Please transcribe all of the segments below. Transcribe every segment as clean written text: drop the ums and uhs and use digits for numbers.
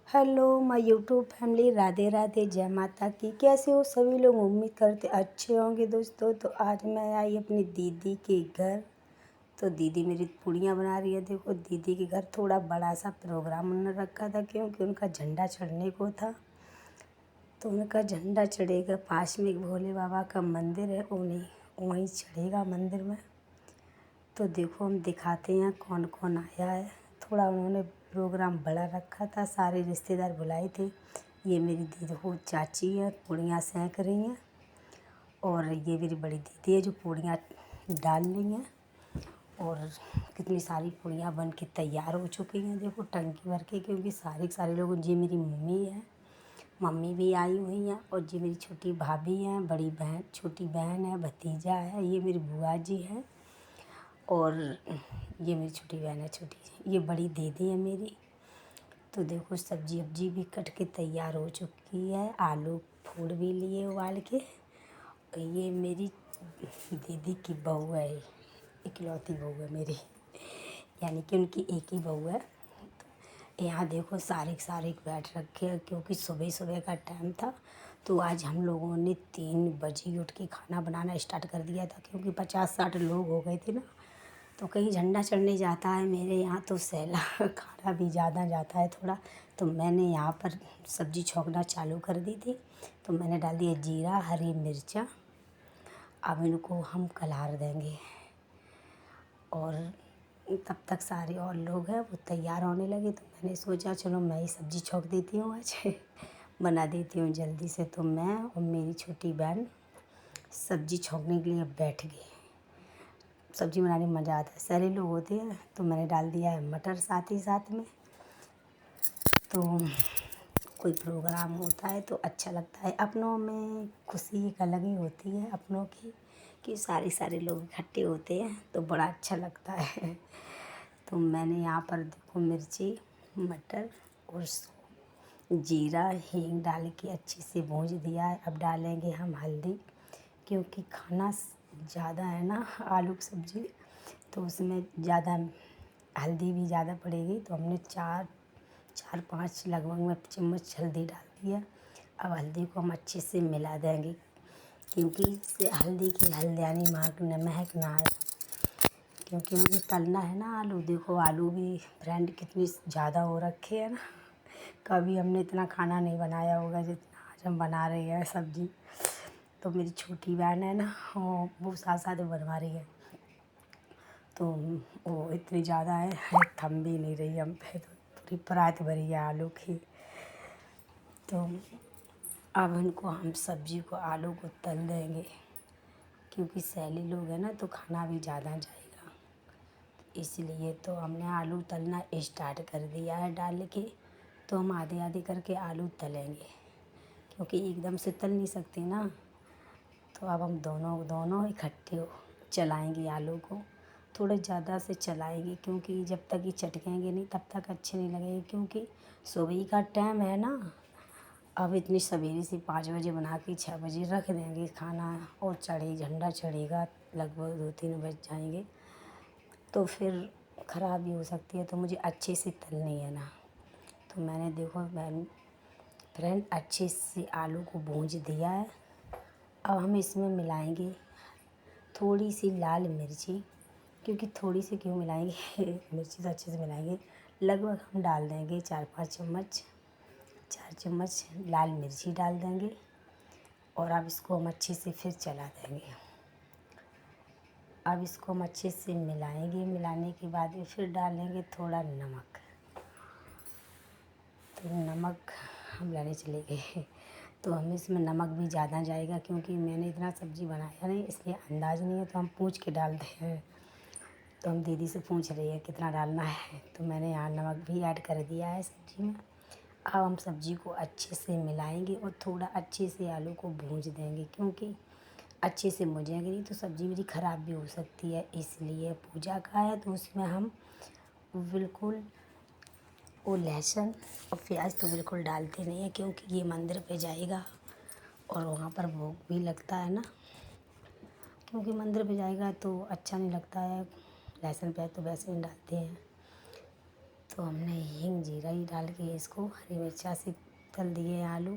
Hello my YouTube family, Radhe Radhe, जय माता की। कैसे हो सभी लोग? उम्मीद करते अच्छे होंगे दोस्तों। तो आज मैं आई अपनी दीदी के घर। तो दीदी मेरी पूड़ियाँ बना रही है। देखो, दीदी के घर थोड़ा बड़ा सा प्रोग्राम उन्होंने रखा था क्योंकि उनका झंडा चढ़ने को था। तो उनका झंडा चढ़ेगा, पास में एक भोले बाबा का मंदिर है, उन्हीं वहीं चढ़ेगा मंदिर में। तो देखो, हम दिखाते हैं कौन कौन आया है। थोड़ा उन्होंने प्रोग्राम बड़ा रखा था, सारे रिश्तेदार बुलाए थे। ये मेरी दीदी को चाची है, पूड़ियाँ सेंक रही हैं। और ये मेरी बड़ी दीदी है जो पूड़ियाँ डाल रही हैं। और कितनी सारी पूड़ियाँ बन के तैयार हो चुकी हैं, देखो टंकी भर के। क्योंकि सारे लोग, जी मेरी मम्मी है, मम्मी भी आई हुई हैं। और जी मेरी छोटी भाभी हैं, बड़ी बहन, छोटी बहन है, भतीजा है, ये मेरी बुआ जी है। और ये मेरी छोटी बहन है, छोटी, ये बड़ी दीदी है मेरी। तो देखो, सब्जी वब्जी भी कट के तैयार हो चुकी है, आलू फोड़ भी लिए उबाल के। और ये मेरी दीदी की बहू है, इकलौती बहू है मेरी, यानी कि उनकी एक ही बहू है। तो यहाँ देखो, सारे बैठ रखे हैं क्योंकि सुबह सुबह का टाइम था। तो आज हम लोगों ने 3 बजे उठ के खाना बनाना स्टार्ट कर दिया था क्योंकि 50-60 लोग हो गए थे ना। तो कहीं झंडा चढ़ने जाता है मेरे यहाँ तो सैला खाना भी ज़्यादा जाता है थोड़ा। तो मैंने यहाँ पर सब्ज़ी छौंकना चालू कर दी थी। तो मैंने डाल दिया जीरा, हरी मिर्चा। अब इनको हम कलर देंगे। और तब तक सारे और लोग हैं वो तैयार होने लगे। तो मैंने सोचा चलो मैं ही सब्ज़ी छौंक देती हूँ आज बना देती हूँ जल्दी से। तो मैं और मेरी छोटी बहन सब्ज़ी छौंकने के लिए बैठ गए। सब्ज़ी बनाने में मज़ा आता है, सारे लोग होते हैं। तो मैंने डाल दिया है मटर साथ ही साथ में। तो कोई प्रोग्राम होता है तो अच्छा लगता है, अपनों में खुशी एक अलग ही होती है अपनों की, कि सारे लोग इकट्ठे होते हैं तो बड़ा अच्छा लगता है। तो मैंने यहाँ पर देखो मिर्ची, मटर और जीरा, हींग डाल के अच्छे से भूंज दिया है। अब डालेंगे हम हल्दी, क्योंकि खाना ज़्यादा है ना, आलू की सब्ज़ी, तो उसमें ज़्यादा हल्दी भी ज़्यादा पड़ेगी। तो हमने 4-5 लगभग में चम्मच हल्दी डाल दिया। अब हल्दी को हम अच्छे से मिला देंगे क्योंकि इससे हल्दी की हल्दियानी महक ना आए। क्योंकि मुझे तलना है ना आलू। देखो, आलू भी फ्रेंड कितनी ज़्यादा हो रखे हैं ना, कभी हमने इतना खाना नहीं बनाया होगा जितना आज हम बना रहे हैं सब्ज़ी। तो मेरी छोटी बहन है ना, वो साथ साथ बनवा रही है। तो वो इतनी ज़्यादा है थम भी नहीं रही हम पे, तो पूरी परात भरी है आलू की। तो अब इनको हम सब्ज़ी को, आलू को तल देंगे क्योंकि सैली लोग हैं ना तो खाना भी ज़्यादा जाएगा, इसलिए तो हमने आलू तलना स्टार्ट कर दिया है डाल के। तो हम आधे आधे करके आलू तलेंगे क्योंकि एकदम से तल नहीं सकते ना। तो अब हम दोनों इकट्ठे चलाएंगे आलू को, थोड़े ज़्यादा से चलाएंगे क्योंकि जब तक ये चटकेंगे नहीं तब तक अच्छे नहीं लगेंगे। क्योंकि सुबह का टाइम है ना, अब इतनी सवेरे से 5 बजे बना के 6 बजे रख देंगे खाना, और झंडा चढ़ेगा लगभग 2-3 बज जाएंगे, तो फिर ख़राब भी हो सकती है। तो मुझे अच्छे से तलनी है ना। तो मैंने देखो फ्रेंड अच्छे से आलू को भूंज दिया है। अब हम इसमें मिलाएंगे थोड़ी सी लाल मिर्ची, क्योंकि थोड़ी सी क्यों मिलाएंगे मिर्ची तो अच्छे से मिलाएंगे। लगभग हम डाल देंगे 4-5 चम्मच, 4 चम्मच लाल मिर्ची डाल देंगे। और अब इसको हम अच्छे से फिर चला देंगे। अब इसको हम अच्छे से मिलाएंगे, मिलाने के बाद में फिर डालेंगे थोड़ा नमक। तो नमक हम लाने चले गए तो हमें इसमें नमक भी ज़्यादा जाएगा क्योंकि मैंने इतना सब्ज़ी बनाया नहीं, इसलिए अंदाज़ नहीं है। तो हम पूछ के डालते हैं। तो हम दीदी से पूछ रही है कितना डालना है। तो मैंने यहाँ नमक भी ऐड कर दिया है सब्ज़ी में। अब हम सब्ज़ी को अच्छे से मिलाएंगे और थोड़ा अच्छे से आलू को भूंज देंगे, क्योंकि अच्छे से भूजेंगे नहीं तो सब्ज़ी मेरी ख़राब भी हो सकती है। इसलिए पूजा का है तो उसमें हम बिल्कुल वो लहसुन और प्याज तो बिल्कुल डालते नहीं है, क्योंकि ये मंदिर पे जाएगा और वहाँ पर भोग भी लगता है ना। क्योंकि मंदिर पे जाएगा तो अच्छा नहीं लगता है, लहसुन प्याज तो वैसे ही डालते हैं। तो हमने हींग जीरा ही डाल के इसको हरी मिर्चा से तल दिए आलू।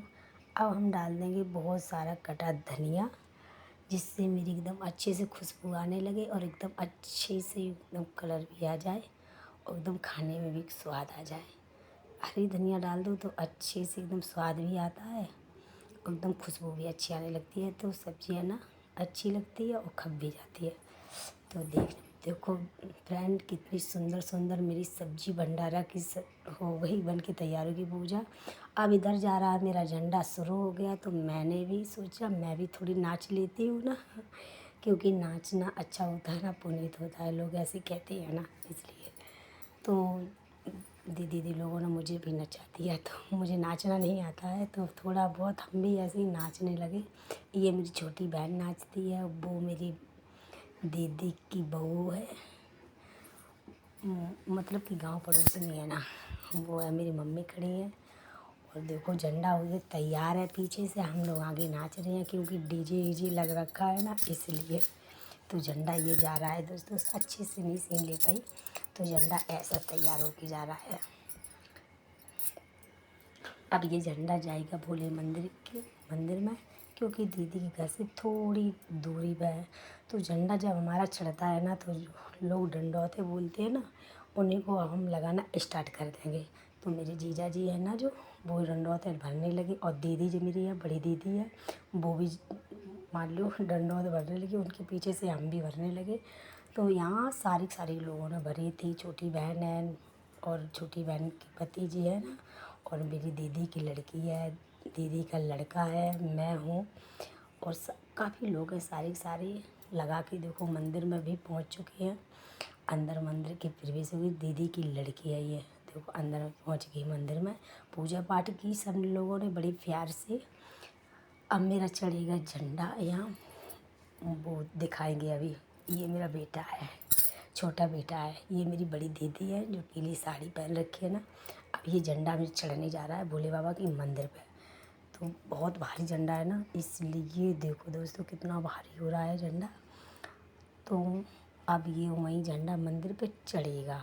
अब हम डाल देंगे बहुत सारा कटा धनिया, जिससे मेरी एकदम अच्छे से खुशबू आने लगे और एकदम अच्छे से एकदम कलर भी आ जाए और एकदम खाने में भी स्वाद आ जाए। हरी धनिया डाल दो तो अच्छे से एकदम स्वाद भी आता है, एकदम खुशबू भी अच्छी आने लगती है, तो सब्ज़ी है ना अच्छी लगती है और खप भी जाती है। तो देखो फ्रेंड, कितनी सुंदर सुंदर मेरी सब्जी भंडारा की हो गई, बन के तैयार होगी पूजा। अब इधर जा रहा है मेरा झंडा शुरू हो गया, तो मैंने भी सोचा मैं भी थोड़ी नाच लेती हूँ ना, क्योंकि नाचना अच्छा होता है ना, पुनीत होता है, लोग ऐसे कहते हैं ना, इसलिए। तो दीदी लोगों ने मुझे भी नचा दिया, तो मुझे नाचना नहीं आता है, तो थोड़ा बहुत हम भी ऐसे ही नाचने लगे। ये मेरी छोटी बहन नाचती है, वो मेरी दीदी की बहू है, मतलब कि गांव पड़ोसी है ना, वो है। मेरी मम्मी खड़ी है और देखो झंडा हो गया तैयार है, पीछे से हम लोग आगे नाच रहे हैं, क्योंकि डीजे लग रखा है ना, इसलिए। तो झंडा ये जा रहा है दोस्तों, अच्छे से नहीं सीन ले पाई, तो झंडा ऐसा तैयार होके जा रहा है। अब ये झंडा जाएगा भोले मंदिर में, क्योंकि दीदी के घर से थोड़ी दूरी पे है। तो झंडा जब हमारा चढ़ता है ना, तो लोग डंडौते बोलते हैं ना, उन्हीं को हम लगाना स्टार्ट कर देंगे। तो मेरे जीजा जी है ना, जो वो डंडौते भरने लगे, और दीदी जो मेरी है, बड़ी दीदी है, वो भी मान लो डंडौत भरने लगी, उनके पीछे से हम भी भरने लगे। तो यहाँ सारी लोगों ने भरी थी, छोटी बहन है और छोटी बहन की भतीजी है ना, और मेरी दीदी की लड़की है, दीदी का लड़का है, मैं हूँ, और काफ़ी लोग हैं, सारे लगा के। देखो मंदिर में भी पहुँच चुके हैं, अंदर मंदिर की प्रवेश हुई। दीदी की लड़की है ये, देखो अंदर पहुँच गई मंदिर में, पूजा पाठ की सब लोगों ने बड़ी प्यार से। अब मेरा चढ़ेगा झंडा, यहाँ वो दिखाएंगे अभी। ये मेरा बेटा है, छोटा बेटा है, ये मेरी बड़ी दीदी है जो पीली साड़ी पहन रखी है ना। अब ये झंडा में चढ़ने जा रहा है भोले बाबा के मंदिर पे, तो बहुत भारी झंडा है ना, इसलिए देखो दोस्तों कितना भारी हो रहा है झंडा। तो अब ये वहीं झंडा मंदिर पे चढ़ेगा।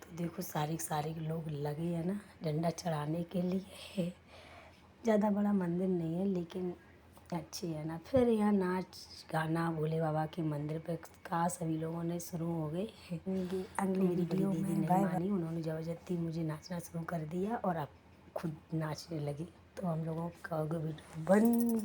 तो देखो सारे लोग लगे हैं ना झंडा चढ़ाने के लिए। ज़्यादा बड़ा मंदिर नहीं है, लेकिन अच्छी है ना। फिर यहाँ नाच गाना भोले बाबा के मंदिर पे का सभी लोगों ने शुरू हो गए। अगली वीडियो में नहीं मानी, उन्होंने ज़बरदस्ती मुझे नाचना शुरू कर दिया और अब खुद नाचने लगी। तो हम लोगों का वीडियो बन